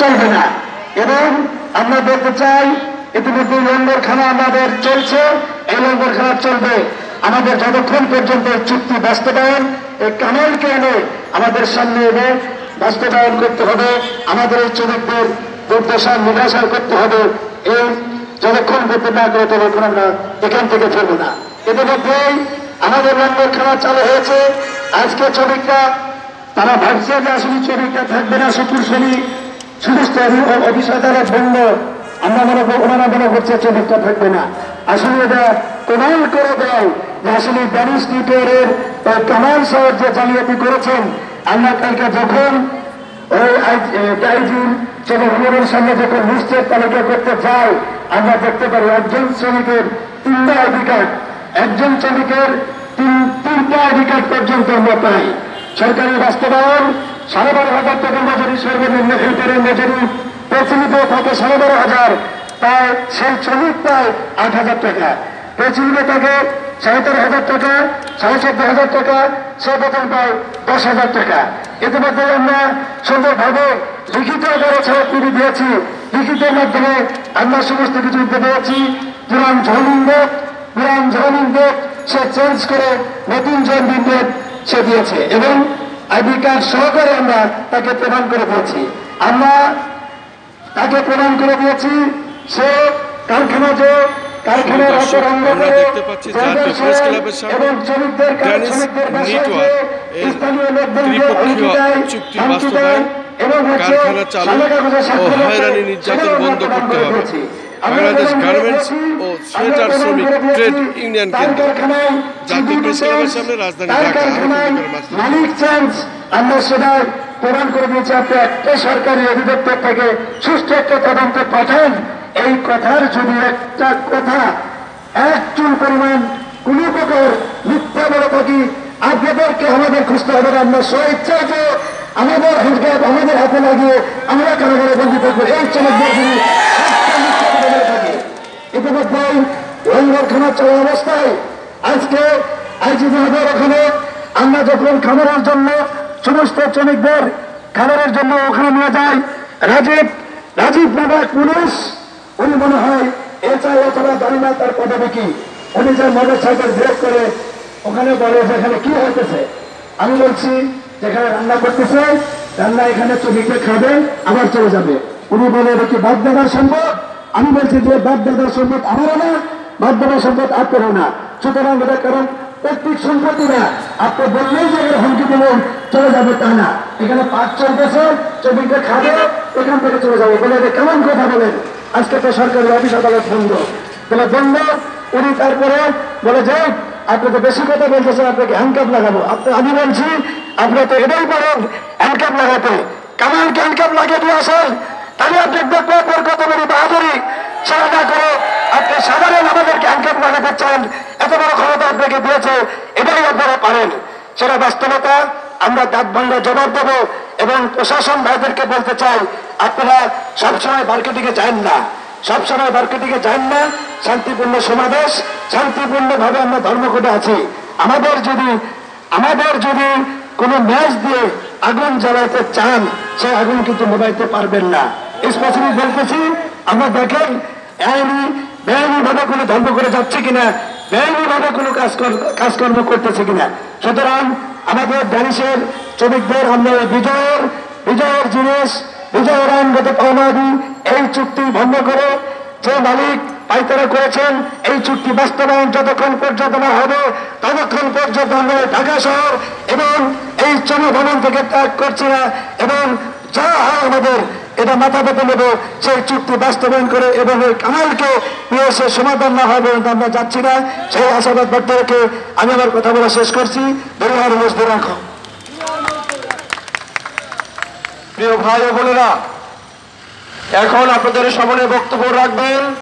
চলবে না। এবং আমরা বলতে চাই ইতিমধ্যে লঙ্গরখানা আমাদের চলছে, এই লঙ্গরখানা চলবে আমাদের যতক্ষণ পর্যন্ত চুক্তি বাস্তবায়ন, এই কামালকে এনে আমাদের সামনে এনে বাস্তবায়ন করতে হবে, আমাদের এই শ্রমিকদের দুর্দশা নিরাশা করতে হবে। এই যতক্ষণ করতে না করে ততক্ষণ আমরা এখান থেকে ফেরবো না। ইতিমধ্যেই আমাদের লঙ্গরখানা চালু হয়েছে। আজকে শ্রমিকরা তারা ভাবছে যে আসলে শ্রমিকরা থাকবে না, শুক্র শনি সমস্ত অফিস আদালত বন্ধ, ওনারা মনে করছে শ্রমিকটা থাকবে না। আসলে এটা প্রমাণ করে দেয় যে আসলে ব্যারিস নিউটনের কামাল সাহেব যে জালিয়াতি করেছেন। আমরা কালকে যখন ওই আইজির শ্রমিকের সঙ্গে যখন লিস্টের তালিকা করতে যাই, আমরা দেখতে পারি একজন শ্রমিকের 3টা আইডি কার্ড, একজন শ্রমিকের 3টা আইডি কার্ড পর্যন্ত আমরা পাই। সরকারি বাস্তবায়ন 12,500 টাকা মজুরি, সর্বনিম্ন হেল্পারের মজুরি প্রচলিত থাকে 12,500, প্রায় সেই শ্রমিক প্রায় 8,000 টাকা, প্রচলিত থাকে 17,000 টাকা, 14,500 টাকা, সে বেতন পায় 10,000 টাকা। ইতিমধ্যে আমরা সুন্দরভাবে লিখিত আকারে ছাড়পত্র দিয়েছি, লিখিতের মাধ্যমে আমরা সমস্ত কিছু দিতে পেরেছি। পুরান জয়নিং ডেট সে চেঞ্জ করে নতুন জয়নিং ডেট সে দিয়েছে এবং আইডি কার্ড সহকারে আমরা তাকে প্রদান করে দিয়েছি। সে কারখানার অঙ্গ করে এবং শ্রমিকদের স্থানীয় লোকজনকে হুমকি দেয়, হুমকি দেয় এবং হয়রানি নির্যাতন বন্ধ করতে হবে। বাংলাদেশ গার্মেন্টস ও সোয়েটার শ্রমিক ট্রেড ইউনিয়ন কেন্দ্র, জাতীয় প্রেস ক্লাবের সামনে, রাজধানী ঢাকা। মালিক চেঞ্জ আমরা সেটা প্রদান করে দিয়েছি। আপনি একটা সরকারি অধিদপ্তর থেকে সুষ্ঠু একটা তদন্ত পাঠান। এই কথার যদি একটা কথা এক চুল পরিমাণ কোন প্রকার মিথ্যা বলে থাকি, আপনাদেরকে আমাদের খুঁজতে হবে। আমরা স্বেচ্ছায় যে আমাদের হাতে লাগিয়ে আমরা কারাগারে বন্দী থাকবো, এই শ্রমিকদের যদি থাকে। ইতিমধ্যেই লঙ্গরখানা চলা অবস্থায় আজকে আইজি মহোদয়ের ওখানে আমরা যখন খাবারের জন্য সমস্ত শ্রমিকদের খাবারের জন্য ওখানে নিয়ে যাই, রাজীব নামক পুলিশ, উনি মনে হয় এসআই অথবা জানি না তার পদবি কি, উনি যে মোটর সাইকেল ব্রেক করে ওখানে বলে যে এখানে কি হইতেছে। আমি বলছি যেখানে রান্না করতেছে, রান্না এখানে শ্রমিকদের খাবে আবার চলে যাবে। উনি বলে এটা কি বাপ দাদার সম্পদ। আমি বলছি যে বাপ দাদার সম্পদ আমারও না, বাপ দাদার সম্পদ আপনারও না। সুতরাং এটা কারণ প্রত্যেক সম্পত্তি না, আপনি বললেই যে হুমকি দিলেন চলে যাবে তা না। এখানে পাক চলতেছে, শ্রমিকরা খাবে, এখান থেকে চলে যাবে বলে এটা কেমন কথা বলেন। আজকে তো সরকারি অফিস আদালত বন্ধ, বলে বন্ধ। উনি তারপরে বলে যে আপনি তো বেশি কথা বলতেছেন, আপনাকে হ্যান্ডকাপ লাগাবো। আমি বলছি আপনি তো এটাই পারেন হ্যান্ডকাপ লাগাতে, কামালকে হ্যান্ডকাপ লাগিয়ে দিয়ে আসেন, তাহলে আপনি দেখবেন কত বড় বাহাদুরি। সেটা না করে আপনি সাধারণ আমাদেরকে হ্যান্ডকাপ লাগাতে চান, এত বড় ক্ষমতা আপনাকে দিয়েছে, এটাই আপনারা পারেন। সেটা বাস্তবতা। আমরা দাঁত ভাঙ্গা জবাব দেবো এবং প্রশাসন ভাইদেরকে বলতে চাই, আপনারা সবসময় মার্কেটিংয়ে যান না, সবসময় মার্কেটিংয়ে যান না। শান্তিপূর্ণ সমাবেশ, শান্তিপূর্ণভাবে আমরা ধর্মঘটে আছি। আমাদের যদি কোনো ম্যাচ দিয়ে আগুন জ্বালাইতে চান, সে আগুন কিন্তু মোবাইতে পারবেন না। স্পেশালি বলতেছি, আমরা দেখেন বেআইনি ভাবে কোনো ধর্ম করে যাচ্ছে কিনা, বেআইনি ভাবে কোনো কাজকর্ম করতেছে কিনা। সুতরাং আমাদের ব্যারিসের শ্রমিকদের আমরা বিজয়ের জিনিস, বিজয়ের আইনগত পাওনা দিই। এই চুক্তি ভঙ্গ করে যে মালিক পাইতারা করেছেন, এই চুক্তি বাস্তবায়ন যতক্ষণ পর্যন্ত না হবে ততক্ষণ পর্যন্ত আমরা ঢাকা শহর এবং এই জনভবন থেকে ত্যাগ করছি না। এবং যা হয় আমাদের এটা মাথা পেতে নেব, সেই চুক্তি বাস্তবায়ন করে এবং এই কামালকে নিয়ে এসে সমাধান না হবে আমরা যাচ্ছি না। সেই আশাবাদ ব্যক্ত রেখে আমি আমার কথা বলা শেষ করছি। ধন্যবাদ। মজদুর রাখো। প্রিয় ভাই ও বোনেরা, এখন আপনাদের সামনে বক্তব্য রাখবেন